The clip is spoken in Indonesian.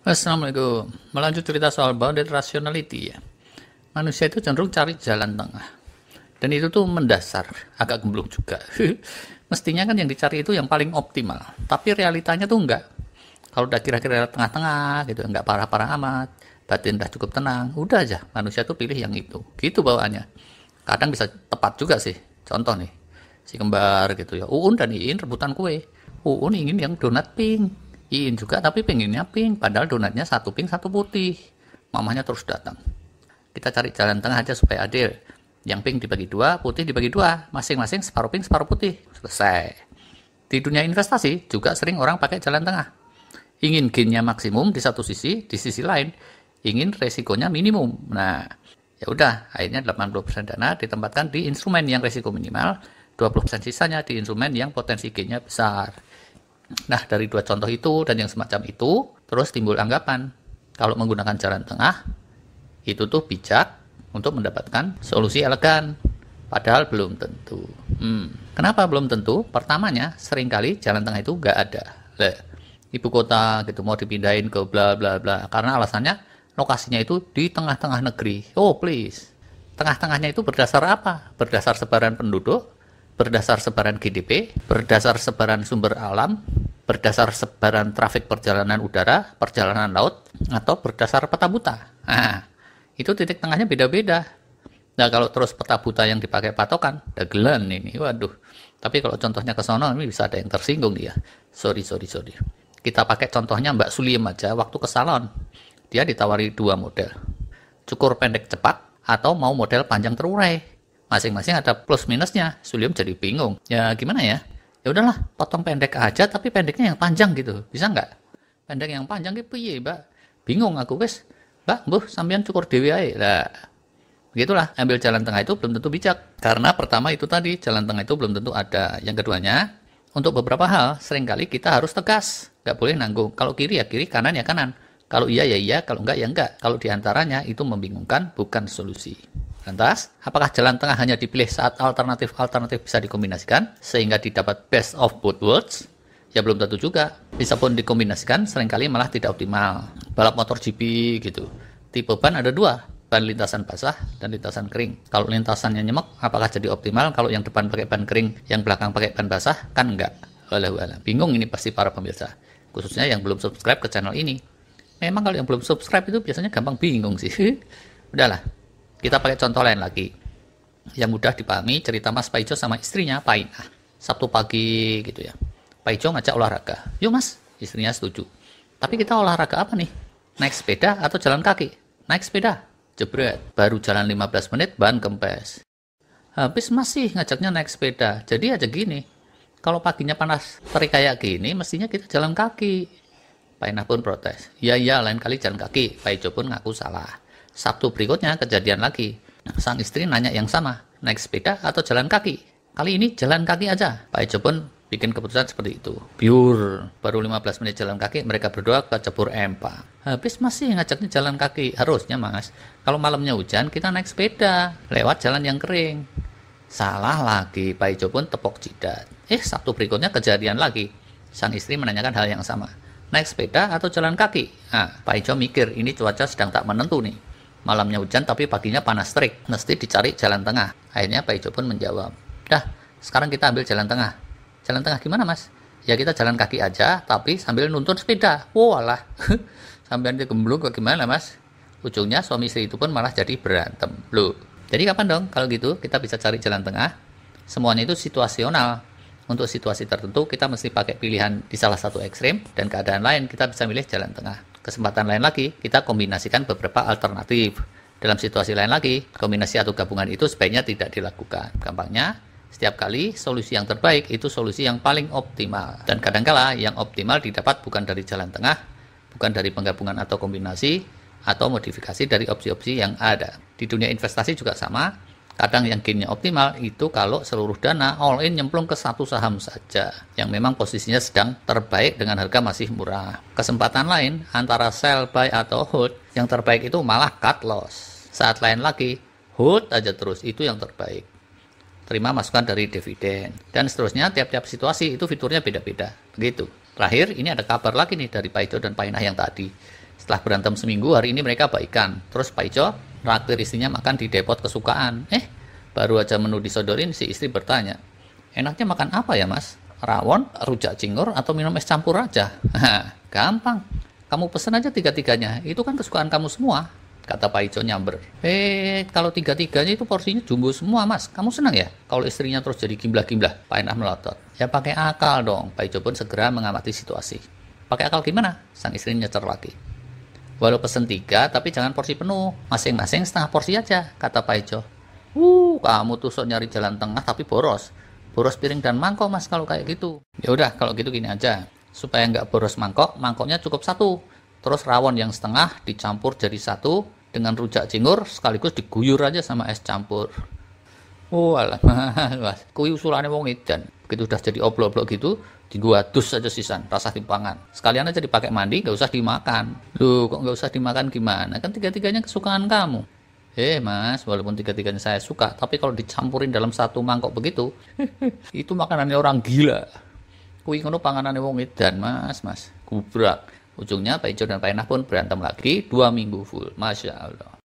Assalamualaikum. Melanjut cerita soal bounded rationality ya. Manusia itu cenderung cari jalan tengah. Dan itu tuh mendasar, agak gemblung juga. Mestinya kan yang dicari itu yang paling optimal. Tapi realitanya tuh enggak. Kalau udah kira-kira tengah-tengah gitu, enggak parah-parah amat, batin udah cukup tenang, udah aja manusia tuh pilih yang itu. Gitu bawaannya. Kadang bisa tepat juga sih. Contoh nih, si kembar gitu ya. Uun dan Iin rebutan kue. Uun ingin yang donat pink. Iin juga tapi pengennya pink, padahal donatnya satu pink satu putih. Mamanya terus datang. Kita cari jalan tengah aja supaya adil. Yang pink dibagi dua, putih dibagi dua, masing-masing separuh pink separuh putih. Selesai. Di dunia investasi juga sering orang pakai jalan tengah. Ingin gainnya maksimum di satu sisi, di sisi lain ingin resikonya minimum. Nah, ya udah, akhirnya 80% dana ditempatkan di instrumen yang resiko minimal, 20% sisanya di instrumen yang potensi gainnya besar. Nah, dari dua contoh itu dan yang semacam itu, terus timbul anggapan, kalau menggunakan jalan tengah, itu tuh bijak untuk mendapatkan solusi elegan. Padahal belum tentu. Kenapa belum tentu? Pertamanya, seringkali jalan tengah itu nggak ada. Ibu kota gitu mau dipindahin ke bla bla bla. Karena alasannya, lokasinya itu di tengah-tengah negeri. Oh, please. Tengah-tengahnya itu berdasar apa? Berdasar sebaran penduduk, berdasar sebaran GDP, berdasar sebaran sumber alam, berdasar sebaran trafik perjalanan udara, perjalanan laut, atau berdasar peta buta. Nah, itu titik tengahnya beda-beda. Nah, kalau terus peta buta yang dipakai patokan, dagelan ini, waduh. Tapi kalau contohnya ke sono, ini bisa ada yang tersinggung dia. Sorry. Kita pakai contohnya Mbak Suliem aja, waktu ke salon. Dia ditawari dua model. Cukur pendek cepat, atau mau model panjang terurai. Masing-masing ada plus minusnya. Suliem jadi bingung. Ya gimana ya? Ya udahlah, potong pendek aja tapi pendeknya yang panjang gitu. Bisa nggak? Pendek yang panjang gitu piye, Mbak? Bingung aku, wes. Mbak, mbuh sampean cukur dhewe ae. Lah, begitulah, ambil jalan tengah itu belum tentu bijak. Karena pertama itu tadi, jalan tengah itu belum tentu ada. Yang keduanya, untuk beberapa hal seringkali kita harus tegas. Nggak boleh nanggung. Kalau kiri ya kiri, kanan ya kanan. Kalau iya ya iya, kalau enggak ya enggak. Kalau diantaranya itu membingungkan, bukan solusi. Lantas, apakah jalan tengah hanya dipilih saat alternatif-alternatif bisa dikombinasikan, sehingga didapat best of both worlds? Ya belum tentu juga. Bisa pun dikombinasikan, seringkali malah tidak optimal. Balap motor GP gitu. Tipe ban ada dua, ban lintasan basah dan lintasan kering. Kalau lintasannya nyemek, apakah jadi optimal? Kalau yang depan pakai ban kering, yang belakang pakai ban basah, kan enggak. Walah. Bingung ini pasti para pemirsa. Khususnya yang belum subscribe ke channel ini. Memang kalau yang belum subscribe itu biasanya gampang bingung sih. Udahlah, kita pakai contoh lain lagi. Yang mudah dipahami cerita Mas Paijo sama istrinya, Painah. Sabtu pagi gitu ya. Paijo ngajak olahraga. Yuk mas, istrinya setuju. Tapi kita olahraga apa nih? Naik sepeda atau jalan kaki? Naik sepeda. Jebret, baru jalan 15 menit ban kempes. Habis masih ngajaknya naik sepeda. Jadi aja gini, kalau paginya panas terik kayak gini, mestinya kita jalan kaki. Painah pun protes. Iya, lain kali jalan kaki. Paijo pun ngaku salah. Sabtu berikutnya kejadian lagi. Sang istri nanya yang sama, naik sepeda atau jalan kaki? Kali ini jalan kaki aja. Paijo pun bikin keputusan seperti itu. Biur, baru 15 menit jalan kaki, mereka berdua kecebur empang. Habis masih ngajaknya jalan kaki. Harusnya mas, kalau malamnya hujan kita naik sepeda, lewat jalan yang kering. Salah lagi, Paijo pun tepok jidat. Sabtu berikutnya kejadian lagi. Sang istri menanyakan hal yang sama. Naik sepeda atau jalan kaki? Paijo mikir, ini cuaca sedang tak menentu nih. Malamnya hujan tapi paginya panas terik. Mesti dicari jalan tengah. Akhirnya Paijo pun menjawab. Dah, sekarang kita ambil jalan tengah. Jalan tengah gimana mas? Ya kita jalan kaki aja, tapi sambil nuntun sepeda. Walah, sampean digemblung ke gimana mas? Ujungnya suami istri itu pun malah jadi berantem. Loh, jadi kapan dong kalau gitu kita bisa cari jalan tengah? Semuanya itu situasional. Untuk situasi tertentu kita mesti pakai pilihan di salah satu ekstrem, dan keadaan lain kita bisa milih jalan tengah. Kesempatan lain lagi, kita kombinasikan beberapa alternatif. Dalam situasi lain lagi, kombinasi atau gabungan itu sebaiknya tidak dilakukan. Gampangnya, setiap kali solusi yang terbaik itu solusi yang paling optimal. Dan kadangkala yang optimal didapat bukan dari jalan tengah, bukan dari penggabungan atau kombinasi, atau modifikasi dari opsi-opsi yang ada. Di dunia investasi juga sama. Kadang yang gainnya optimal itu kalau seluruh dana all in nyemplung ke satu saham saja yang memang posisinya sedang terbaik dengan harga masih murah. Kesempatan lain antara sell, buy, atau hold, yang terbaik itu malah cut loss. Saat lain lagi, hold aja terus, itu yang terbaik. Terima masukan dari dividen. Dan seterusnya, tiap-tiap situasi itu fiturnya beda-beda. Begitu. Terakhir, ini ada kabar lagi nih dari Paijo dan Painah yang tadi. Setelah berantem seminggu, hari ini mereka baikan. Terus Pak Ijo traktir istrinya makan di depot kesukaan. Baru aja menu disodorin, si istri bertanya, enaknya makan apa ya mas? Rawon, rujak cingur, atau minum es campur aja? Gampang, kamu pesen aja tiga-tiganya, itu kan kesukaan kamu semua, kata Pak Ijo nyamber. Kalau tiga-tiganya itu porsinya jumbo semua mas, kamu senang ya? Kalau istrinya terus jadi gimblah-gimblah, Pak Enah melotot. Ya pakai akal dong, Pak Ijo pun segera mengamati situasi. Pakai akal gimana? Sang istri nyecer lagi. Walau pesen 3, tapi jangan porsi penuh, masing-masing setengah porsi aja, kata Pak Ijo. Kamu tuh sok nyari jalan tengah tapi boros piring dan mangkok mas kalau kayak gitu. Ya udah kalau gitu gini aja, supaya nggak boros mangkoknya cukup 1, terus rawon yang setengah dicampur jadi 1 dengan rujak cingur sekaligus diguyur aja sama es campur. Alah mas, kui usulannya wong edan. Begitu udah jadi oblok-oblok gitu, digua dus aja sisan, rasa dipangan. Sekalian aja dipakai mandi, nggak usah dimakan. Loh kok nggak usah dimakan gimana? Kan tiga-tiganya kesukaan kamu. Mas, walaupun tiga-tiganya saya suka, tapi kalau dicampurin dalam 1 mangkok begitu, itu makanannya orang gila. Kui ngono panganannya wong edan, mas. Gubrak. Ujungnya Pak Ijo dan Pak Enah pun berantem lagi 2 minggu full. Masya Allah.